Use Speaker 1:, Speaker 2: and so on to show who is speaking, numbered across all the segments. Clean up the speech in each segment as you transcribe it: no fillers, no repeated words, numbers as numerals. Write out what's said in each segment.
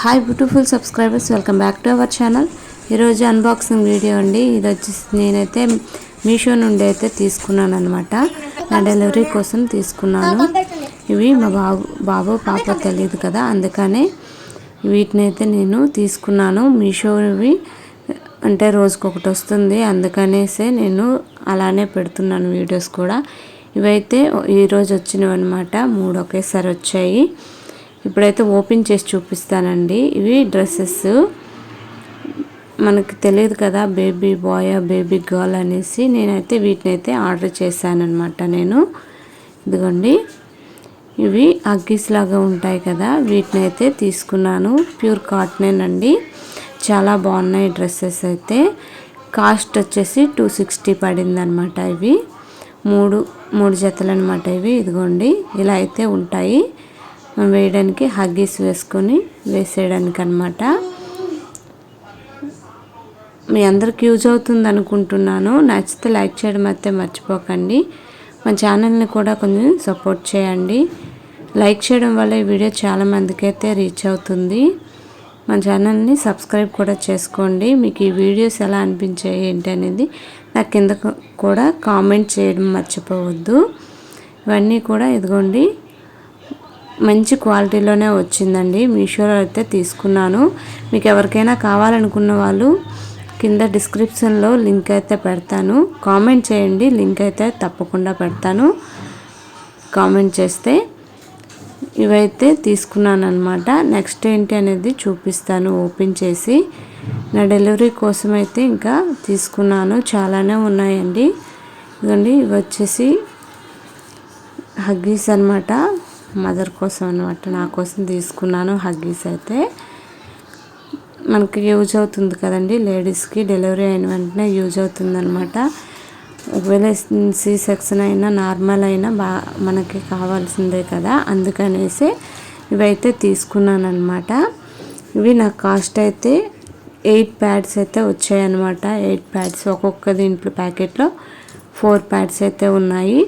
Speaker 1: Hi beautiful subscribers, welcome back to our channel. ఈరోజు unboxing video అండి. ఇది వచ్చేసి నేనైతే మీషో నుండి అయితే తీసుకున్నాను అనమాట. నా డెలివరీ కోసం తీసుకున్నాను. ఇవి మా బాబు పాప తెలియదు కదా, అందుకనే వీటిని అయితే నేను తీసుకున్నాను. మీషోవి అంటే రోజుకొకటి వస్తుంది, అందుకనేసే నేను అలానే పెడుతున్నాను వీడియోస్ కూడా. ఇవైతే ఈరోజు వచ్చినవి అనమాట, 3 ఒకేసారి వచ్చాయి. ఇప్పుడైతే ఓపెన్ చేసి చూపిస్తానండి. ఇవి డ్రెస్సెస్, మనకి తెలియదు కదా బేబీ బాయ్ బేబీ గర్ల్ అనేసి. నేనైతే వీటిని అయితే ఆర్డర్ చేశాను అనమాట. నేను ఇదిగోండి, ఇవి అగ్గీస్ లాగా ఉంటాయి కదా, వీటిని అయితే తీసుకున్నాను. ప్యూర్ కాటన్ అండి, చాలా బాగున్నాయి డ్రెస్సెస్ అయితే. కాస్ట్ వచ్చేసి 260 పడింది అనమాట. ఇవి మూడు జతలు అనమాట ఇవి. ఇదిగోండి, ఇలా అయితే ఉంటాయి. వేయడానికి హగ్గీస్ వేసుకొని వేసేయడానికి అనమాట. మీ అందరికి యూజ్ అవుతుంది అనుకుంటున్నాను. నచ్చితే లైక్ చేయడం అయితే మర్చిపోకండి. మా ఛానల్ని కూడా కొంచెం సపోర్ట్ చేయండి. లైక్ చేయడం వల్ల ఈ వీడియో చాలామందికి అయితే రీచ్ అవుతుంది. మా ఛానల్ని సబ్స్క్రైబ్ కూడా చేసుకోండి. మీకు ఈ వీడియోస్ ఎలా అనిపించాయి ఏంటి అనేది నాకు కింద కూడా కామెంట్ చేయడం మర్చిపోవద్దు. ఇవన్నీ కూడా ఇదిగోండి, మంచి క్వాలిటీలోనే వచ్చిందండి. మీషోలో అయితే తీసుకున్నాను. మీకు ఎవరికైనా కావాలనుకున్న వాళ్ళు కింద డిస్క్రిప్షన్లో లింక్ అయితే పెడతాను, కామెంట్ చేయండి. లింక్ అయితే తప్పకుండా పెడతాను, కామెంట్ చేస్తే. ఇవైతే తీసుకున్నాను అనమాట. నెక్స్ట్ ఏంటి అనేది చూపిస్తాను ఓపెన్ చేసి. నా డెలివరీ కోసం అయితే ఇంకా తీసుకున్నాను, చాలానే ఉన్నాయండి. ఇదిగోండి, ఇవి వచ్చేసి హగ్గీస్ అనమాట, మదర్ కోసం అనమాట. నా కోసం తీసుకున్నాను హగ్గీస్. అయితే మనకి యూజ్ అవుతుంది కదండి, లేడీస్కి డెలివరీ అయిన వెంటనే యూజ్ అవుతుంది అనమాట. ఒకవేళ సి సెక్షన్ అయినా నార్మల్ అయినా మనకి కావాల్సిందే కదా, అందుకనేసి ఇవైతే తీసుకున్నాను అనమాట. ఇవి నా కాస్ట్ అయితే 8 ప్యాడ్స్ అయితే వచ్చాయన్నమాట. 8 ప్యాడ్స్, ఒక్కొక్క దీంట్లో ప్యాకెట్లో 4 ప్యాడ్స్ అయితే ఉన్నాయి.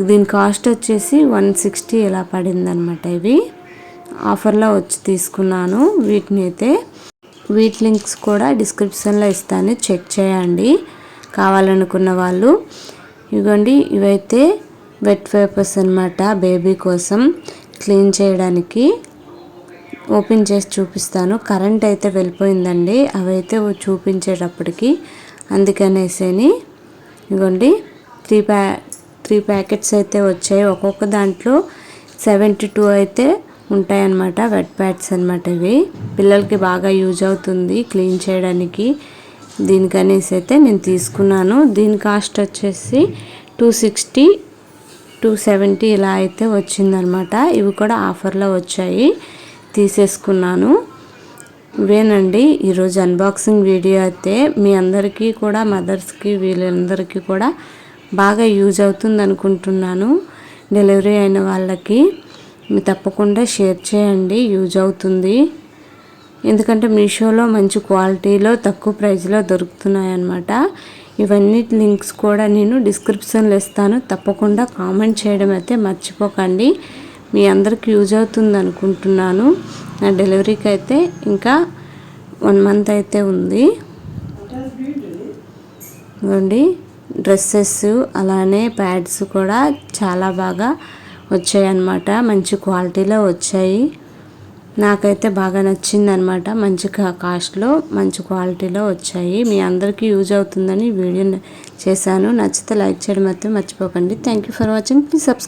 Speaker 1: దీని కాస్ట్ వచ్చేసి 160 ఇలా పడిందనమాట. ఇవి ఆఫర్లో వచ్చి తీసుకున్నాను. వీటిని అయితే వీటి లింక్స్ కూడా డిస్క్రిప్షన్లో ఇస్తాను, చెక్ చేయండి కావాలనుకున్న వాళ్ళు. ఇదిగోండి, ఇవైతే వెట్ పేపర్స్ అనమాట, బేబీ కోసం క్లీన్ చేయడానికి. ఓపెన్ చేసి చూపిస్తాను. కరెంట్ అయితే వెళ్ళిపోయిందండి అవైతే చూపించేటప్పటికి, అందుకనేసేని. ఇదిగోండి, 3 ప్యాకెట్స్ అయితే వచ్చాయి. ఒక్కొక్క దాంట్లో 72 అయితే ఉంటాయన్నమాట. వెట్ ప్యాడ్స్ అనమాట. ఇవి పిల్లలకి బాగా యూజ్ అవుతుంది క్లీన్ చేయడానికి. దీనికనేసి అయితే నేను తీసుకున్నాను. దీని కాస్ట్ వచ్చేసి 260, 270 ఇలా అయితే వచ్చిందనమాట. ఇవి కూడా ఆఫర్లో వచ్చాయి, తీసేసుకున్నాను. ఇవేనండి ఈరోజు అన్బాక్సింగ్ వీడియో అయితే. మీ అందరికీ కూడా, మదర్స్కి వీళ్ళందరికీ కూడా బాగా యూజ్ అవుతుంది అనుకుంటున్నాను. డెలివరీ అయిన వాళ్ళకి మీరు తప్పకుండా షేర్ చేయండి, యూజ్ అవుతుంది. ఎందుకంటే మీషోలో మంచి క్వాలిటీలో తక్కువ ప్రైస్లో దొరుకుతున్నాయి అన్నమాట. ఇవన్నీ లింక్స్ కూడా నేను డిస్క్రిప్షన్లో ఇస్తాను, తప్పకుండా కామెంట్ చేయడం అయితే మర్చిపోకండి. మీ అందరికి యూజ్ అవుతుంది అనుకుంటున్నాను. నా డెలివరీకి అయితే ఇంకా 1 మంత్ అయితే ఉంది. ఇవ్వండి, డ్రెస్సెస్ అలానే ప్యాడ్స్ కూడా చాలా బాగా వచ్చాయి అన్నమాట. మంచి క్వాలిటీలో వచ్చాయి. నాకైతే బాగా నచ్చింది అనమాట. మంచి కాస్ట్లో మంచి క్వాలిటీలో వచ్చాయి. మీ అందరికీ యూజ్ అవుతుందని వీడియో చేశాను. నచ్చితే లైక్ చేయడం అయితే మర్చిపోకండి. Thank you for watching. Please subscribe.